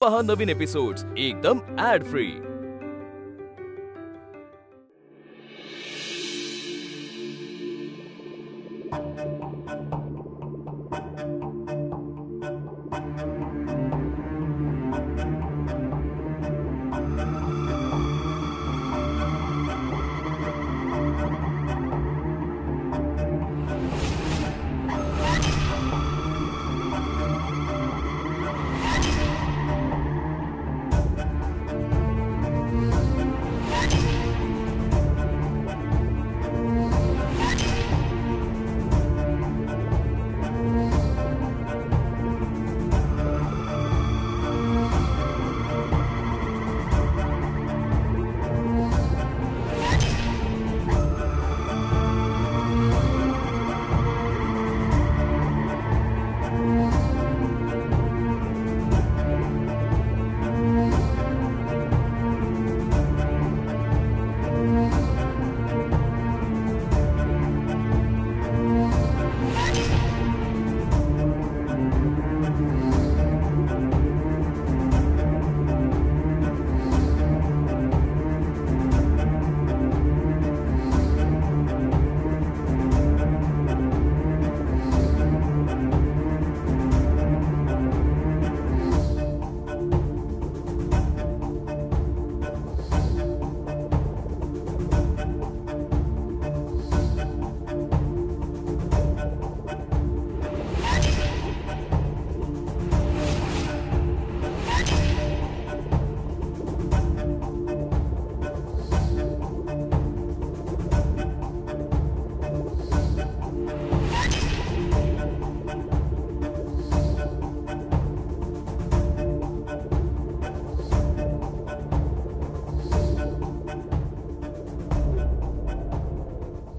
पहा नवीन एपिसोड्स एकदम add free.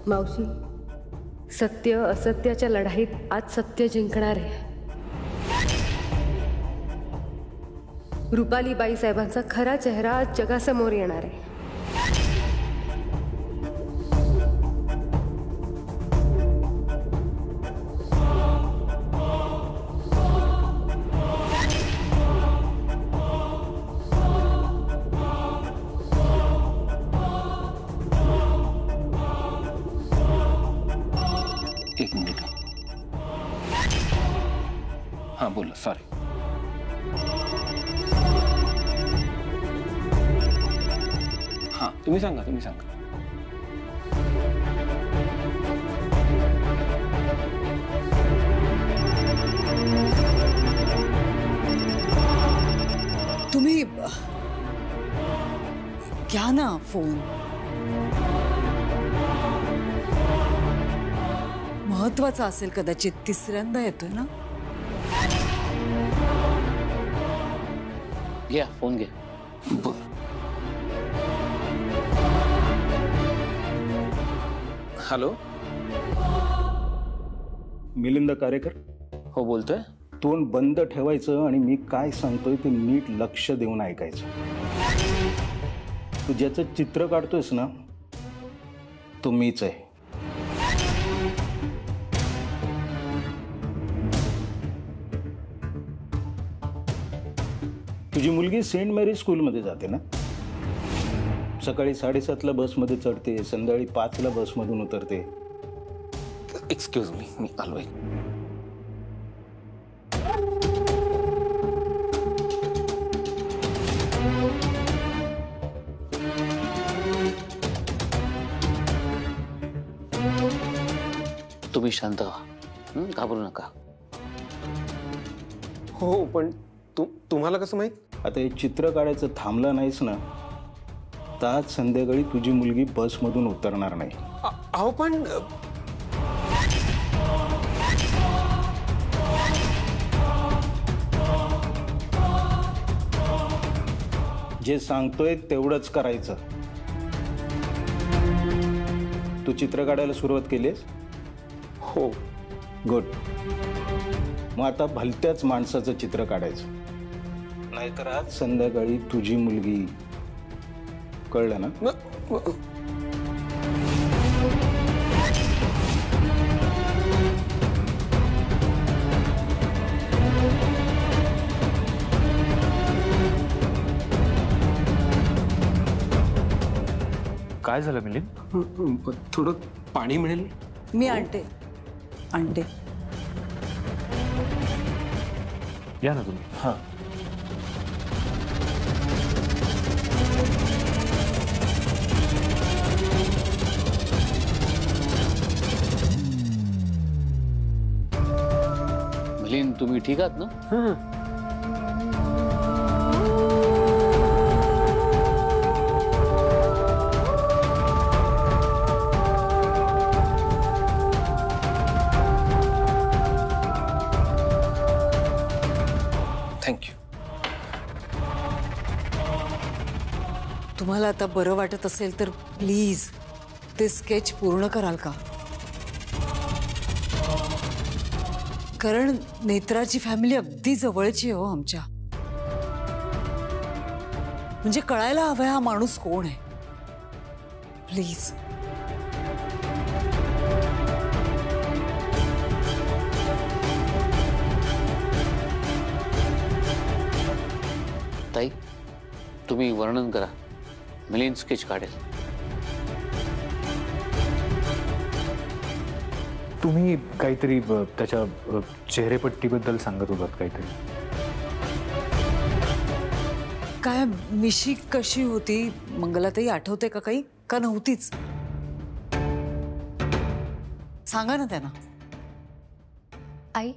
मावशी, सत्य असत्याच्या लढाईत आज सत्य जिंकणार आहे। रुपाली बाई साहेबांचा खरा चेहरा आज जगासमोर येणार आहे। एक मिनिट। हाँ बोला, सॉरी। हाँ तुम्ही सांगा, तुम्ही सांगा। तुम्ही घ्या ना फोन, महत्वाचा असेल कदाचित, तिसऱ्यांदा येतोय ना। घ्या फोन, घ्या। बर हॅलो, मिलिंद कारेकर? हो बोलतोय। तोंड बंद ठेवायचं आणि मी काय सांगतोय ते नीट लक्ष देऊन ऐकायचं। तू ज्याचं चित्र काढतोयस ना, तो मीच आहे। तुझी मुलगी सेंट मेरी स्कूलमध्ये जाते ना? सकाळी 7:30ला बसमध्ये चढते, संध्याकाळी 5ला बसमधून उतरते। एक्सक्यूज मी, मी आलोय। तुम्ही शांत व्हा, घाबरू नका। हो पण तुम्हाला कसं माहित? आता हे चित्र काढायचं थांबलं नाहीस ना, तर आज संध्याकाळी तुझी मुलगी बसमधून उतरणार नाही। अहो पण जे सांगतोय तेवढंच करायचं। तू चित्र काढायला सुरुवात केलीस? हो। गुड। मग आता भलत्याच माणसाचं चित्र काढायचं, नाहीतर आज संध्याकाळी तुझी मुलगी, कळलं ना? काय झालं मिलिंद? थोडं पाणी मिळेल? मी आणते आणते. या ना तुम्ही. हां. मिलिंद तुम्ही ठीक आहात ना? थँक्यू. तुम्हाला आता बरं वाटत असेल तर प्लीज ते स्केच पूर्ण कराल का? कारण नेत्राची फॅमिली अगदी जवळची आहे हो आमच्या. म्हणजे कळायला हवंय हा माणूस कोण आहे. प्लीज. ताई तुम्ही वर्णन करा. मिलिंद स्केच काढेल. तुम्ही काहीतरी त्याच्या चेहरेपट्टीबद्दल सांगत होतात काहीतरी. काय मिशी कशी होती मंगलाताई, आठवते का काही का नव्हतीच? सांगा ना त्यांना. आई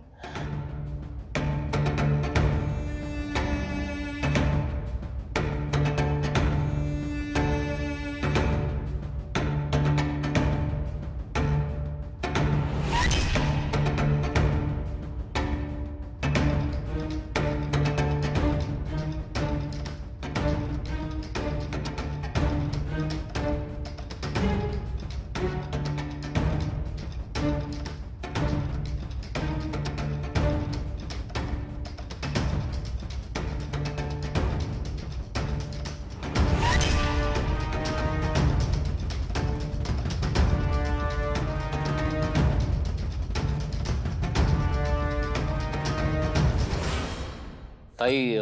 ताई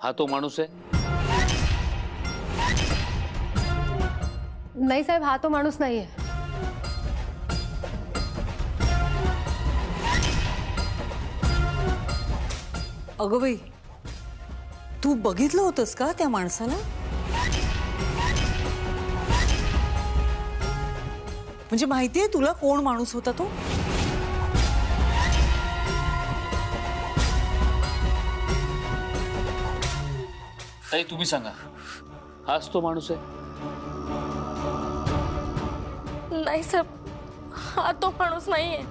हा तो माणूस आहे? नाही साहेब, हा तो माणूस नाहीये. अगं बाई, तू बघितलं होतंस का त्या माणसाला? म्हणजे माहितीये तुला कोण माणूस होता तो? ताई तुम्ही सांगा, हाच तो माणूस आहे? नाही साहेब, हा तो माणूस नाहीये.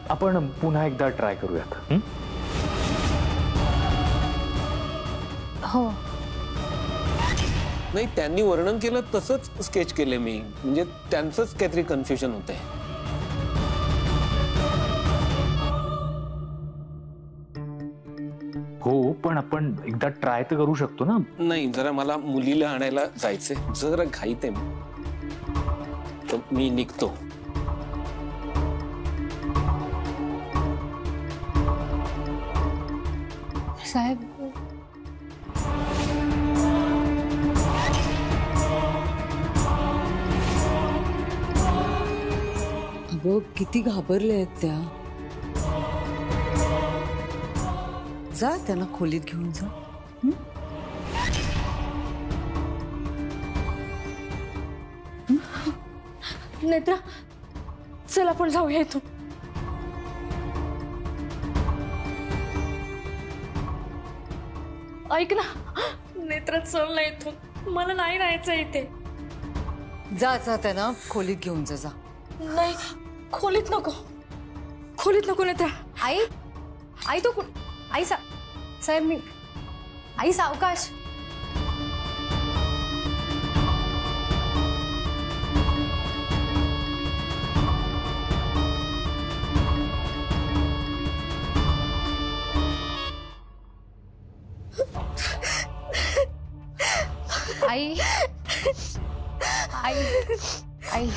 आपण पुन्हा एकदा ट्राय करूयात. हो. नाही, त्यांनी वर्णन केलं तसंच स्केच केले मी. म्हणजे त्यांचंच काहीतरी कन्फ्युजन होतंय. हो, पण आपण एकदा ट्राय तर करू शकतो ना. नाही, जरा मला मुलीला आणायला जायचंय. जरा घाईत आहे मी. तर मी निघतो. साहेब अगं किती घाबरले आहेत त्या. जा त्यांना खोलीत घेऊन जा. नेत्रा, चल आपण जाऊया इथून. ऐक ना नेत्रा, चल ना इथून. मला नाही राहायचं इथे. जा जा त्यांना खोलीत घेऊन जा. जा. नाही, खोलीत नको. खोलीत नको नेत्रा. आई, आई तो आई साहेब मी आई सावकाश. आई आई आई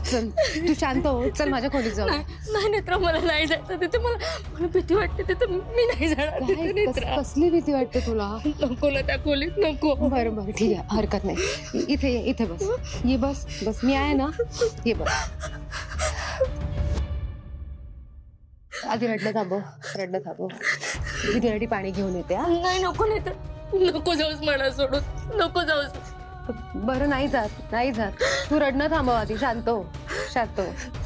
चल तू शांत हो, चल माझ्या खोलीत जाऊ. नाही नेत्रा, मला नाही जायचं तिथे. मला भीती वाटते तिथे. मी नाही जाणार तिथे नेत्रा. कसली भीती वाटते तुला? नको ना त्या खोलीत, नको. बरं बरं ठीक आहे, हरकत नाही. इथे बस. ये बस बस, मी आहे ना. ये बस. आधी रडणं थांबव. मी तुझ्यासाठी पाणी घेऊन येते. नाही, नको नेत्रा, नको जाऊस मला सोडून, नको जाऊस. बरं नाही जात. तू रडणं थांबव आधी. शांत हो.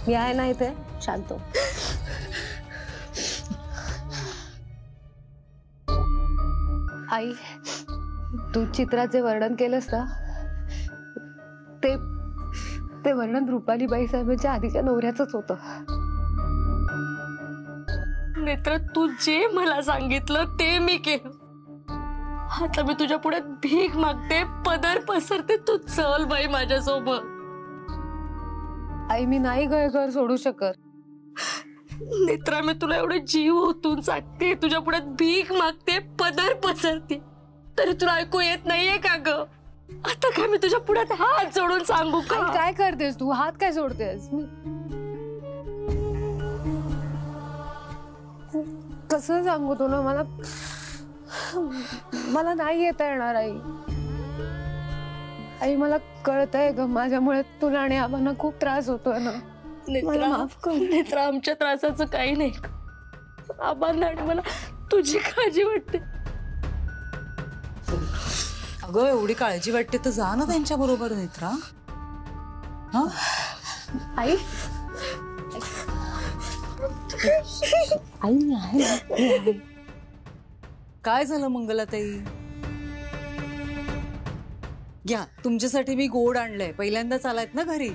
मी आहे ना इथे. शांत हो. आई, तू चित्राचे वर्णन केलंस ना, ते वर्णन रुपालीबाई साहेबांच्या आधीच्या नवऱ्याचंच होतं. नेत्रा, तू जे मला सांगितलं ते मी केलं. आता मी तुझ्या पुढे भीक मागते, पदर पसरते. तू चल बाई माझ्यासोबत. आई, मी नाही घर सोडू शकत. नेत्रा, मी तुला एवढं जीव ओतून सांगते, तुझ्या पुढे भीक मागते, पदर पसरते, तरी तुला ऐकू येत नाहीये का ग? आता काय मी तुझ्या पुढे हात जोडून सांगू का? आई, काय करतेस तू? हात काय सोडतेस? कसं सांगू तुला? मला नाही येता येणार आई. मला कळतंय ग, माझ्यामुळे तुला आणि आबांना खूप त्रास होतोय ना. मला माफ कर. नेत्रा, आमच्या त्रासाचं काही नाही. आबांना आणि मला तुझी काळजी वाटते. अगं, एवढी काळजी वाटते तर जा ना त्यांच्या बरोबर नेत्रा. आई मी आहे. काय झालं मंगलाताई? घ्या, तुमच्यासाठी मी गोड आणलंय. पहिल्यांदाच आलायत ना घरी.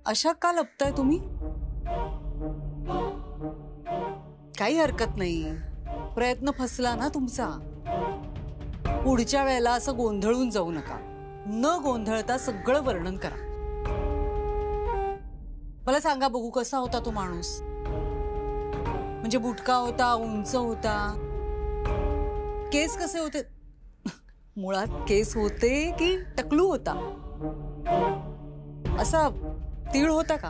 अशा का लपताय तुम्ही? काही हरकत नाही. प्रयत्न फसला ना तुमचा. पुढच्या वेळेला असं गोंधळून जाऊ नका. न गोंधळता सगळं वर्णन करा. मला सांगा बघू, कसा होता तो माणूस? म्हणजे बुटका होता, उंच होता, केस कसे होते? मुळात केस होते की टकलू होता? असा तीळ होता का?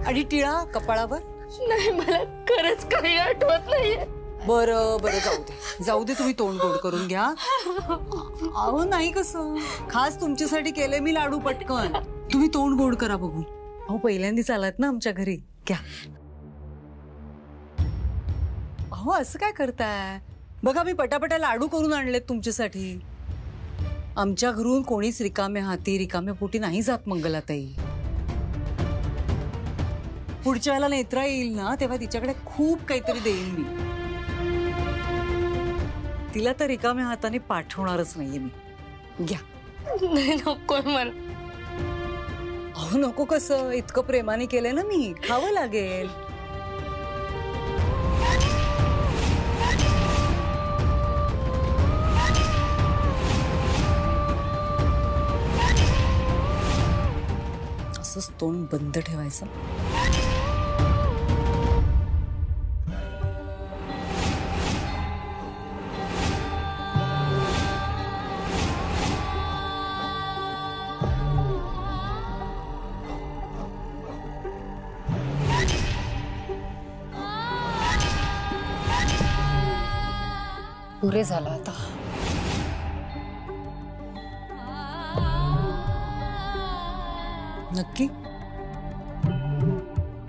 आणि टिळा कपाळावर? नाही, मला खरंच काही आठवत नाहीये. बरं जाऊ दे. तुम्ही तोंड गोड करून घ्या. अहो नाही, कसं खास तुमच्यासाठी केले मी लाडू. पटकन तुम्ही तोंड गोड करा बघू. अहो, पहिल्यांदाच आलात ना आमच्या घरी. घ्या. अहो, असं काय करताय? बघा, मी पटापटा लाडू करून आणलेत तुमच्यासाठी. आमच्या घरून कोणीच रिकाम्या हाती रिकाम्या पोटी नाही जात मंगलाताई. पुढच्या वेळेला नेत्रा येईल ना, तेव्हा तिच्याकडे खूप काहीतरी देईन मी. तिला तर रिकाम्या हाताने पाठवणारच नाहीये मी. घ्या. नाही, नको मला. अहो, नको कसं? इतकं प्रेमाने केलंय ना मी. खावं लागेल. असंच तोंड बंद ठेवायचं. पुरे झालं आता. नक्की?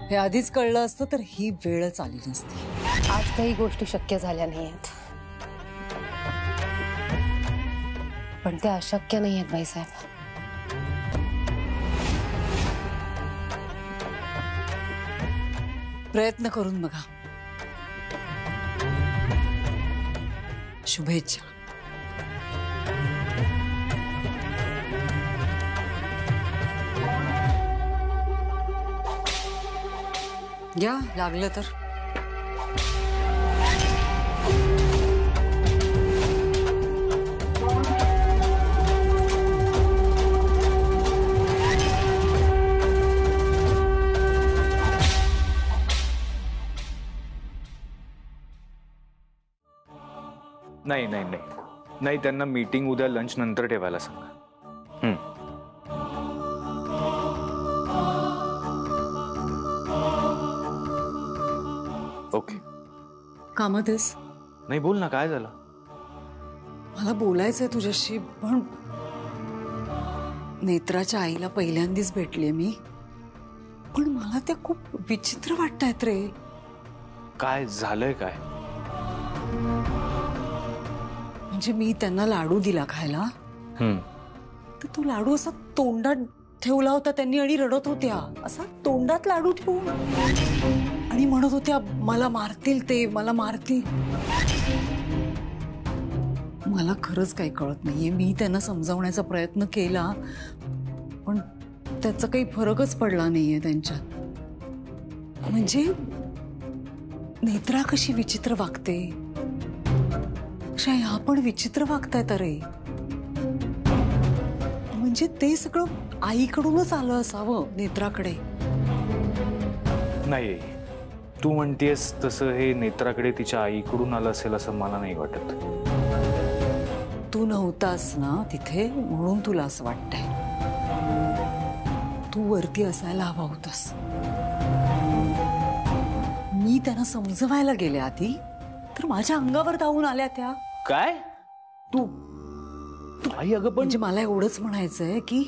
हे आधीच कळलं असतं तर ही वेळच आली नसती. आज काही गोष्टी शक्य झाल्या नाहीयेत, पण त्या अशक्य नाहीयेत बाईसाहेब. प्रयत्न करून बघा. शुभेच्छा. या लागलं तर. नाही नाही नाही नाही, त्यांना मीटिंग उद्या लंच नंतर ठेवायला सांगा. ओके. कामात आहेस? नाही, बोल ना, काय झालं? मला बोलायचंय तुझ्याशी, पण नेत्राच्या आईला पहिल्यांदाच भेटलीये मी, पण मला त्या खूप विचित्र वाटतायत रे. काय झालंय? काय म्हणजे मी त्यांना लाडू दिला खायला, तर तो लाडू असा तोंडात ठेवला होता त्यांनी आणि रडत होत्या, असा तोंडात लाडू ठेवून, आणि म्हणत होत्या मला मारतील, ते मला मारतील. मला खरंच काही कळत नाहीये. मी त्यांना समजावण्याचा प्रयत्न केला, पण त्याचा काही फरकच पडला नाहीये त्यांच्यात. म्हणजे नेत्रा कशी विचित्र वागते, अशा ह्या पण विचित्र वागतायत रे. म्हणजे ते सगळं आईकडूनच आलं असावं नेत्राकडे. नाही, तू म्हणतेस तसं हे नेत्राकडे तिच्या आईकडून आलं असेल असं मला नाही वाटत. तू नव्हतास ना तिथे, म्हणून तुला असं वाटतंय. तू वरती असायला हवा होतास. मी त्यांना समजवायला गेले आधी, तर माझ्या अंगावर धावून आल्या त्या. काय? तू आई, अगं पण म्हणजे मला एवढंच म्हणायचंय की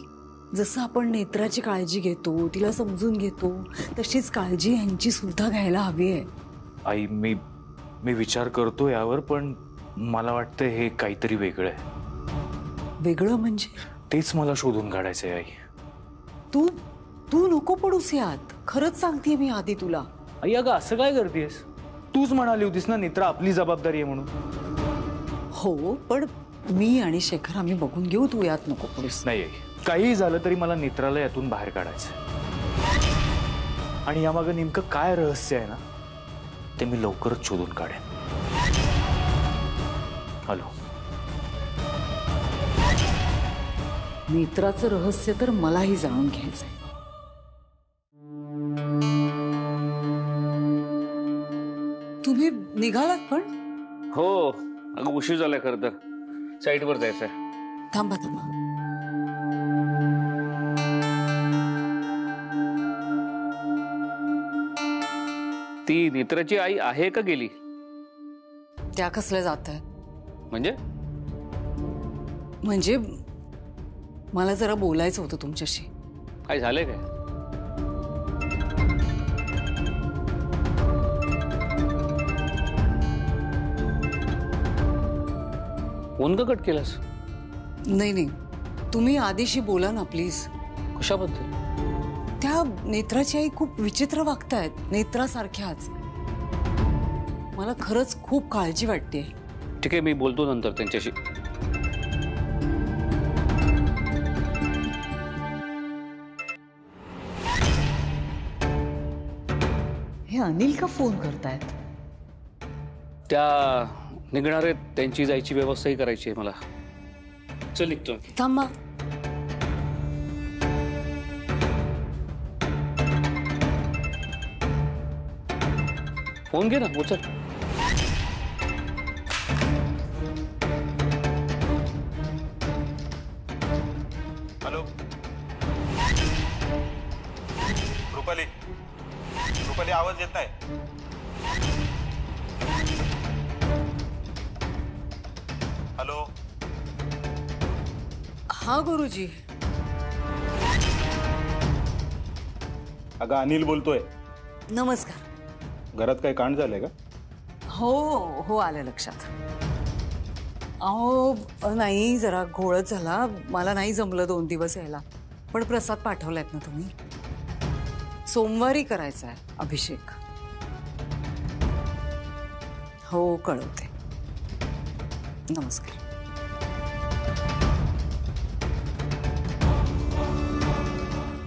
जसं आपण नेत्राची काळजी घेतो, तिला समजून घेतो, तशीच काळजी यांची सुद्धा घ्यायला हवी आहे. आई, मी विचार करतो यावर, पण मला वाटतं हे काहीतरी वेगळं आहे. वेगळं म्हणजे? तेच मला शोधून काढायचंय आई. तू तू नको पडूस यात, खरंच सांगते मी आधी तुला. आई, अगं असं काय करतेस? तूच म्हणाली होतीस ना नेत्रा आपली जबाबदारी आहे म्हणून. हो, पण मी आणि शेखर आम्ही बघून घेऊ, तू यात नको पडूस. नाही आई, काही झालं तरी मला नेत्राला यातून बाहेर काढायचं, आणि यामागं नेमकं काय रहस्य आहे ना ते मी लवकरच शोधून काढेन. हॅलो. नेत्राचं रहस्य तर मलाही जाणून घ्यायचंय. तुम्ही निघालात पण? हो, अगं उशीर झालाय खरं तर, साईटवर जायचंय. थांबा थांबा. ती नेत्राची आई आहे का गेली? त्या कसल्या जात आहे? म्हणजे मला जरा बोलायचं होतं तुमच्याशी. काय झालंय काय? फोन का कट केलास? नाही, तुम्ही आधीशी बोला ना प्लीज. कशाबद्दल? त्या नेत्राची आई खूप विचित्र वागतायत, नेत्रासारख्याच. मला खरंच खूप काळजी वाटते. ठीक आहे, मी बोलतो नंतर त्यांच्याशी. हे अनिल का फोन करतायत? त्या निघणार आहेत, त्यांची जायची व्यवस्थाही करायची आहे मला. चल निघतो. थांबा. फोन घे ना, उचल. हॅलो रुपाली, रुपाली आवाज येत नाही. हॅलो. हा गुरुजी. अगं अनिल बोलतोय. नमस्कार. घरात काही कांड झालंय का? हो, आलं लक्षात. अहो नाही, जरा घोळच झाला. मला नाही जमलं 2 दिवस यायला, पण प्रसाद पाठवलायत ना तुम्ही? सोमवारी करायचा आहे अभिषेक. हो, कळवते. नमस्कार.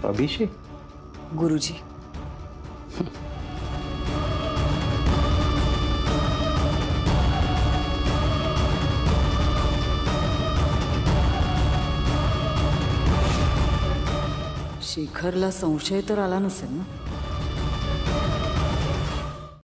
अभिषेक? गुरुजी. शेखरला संशय तर आला नसेल ना?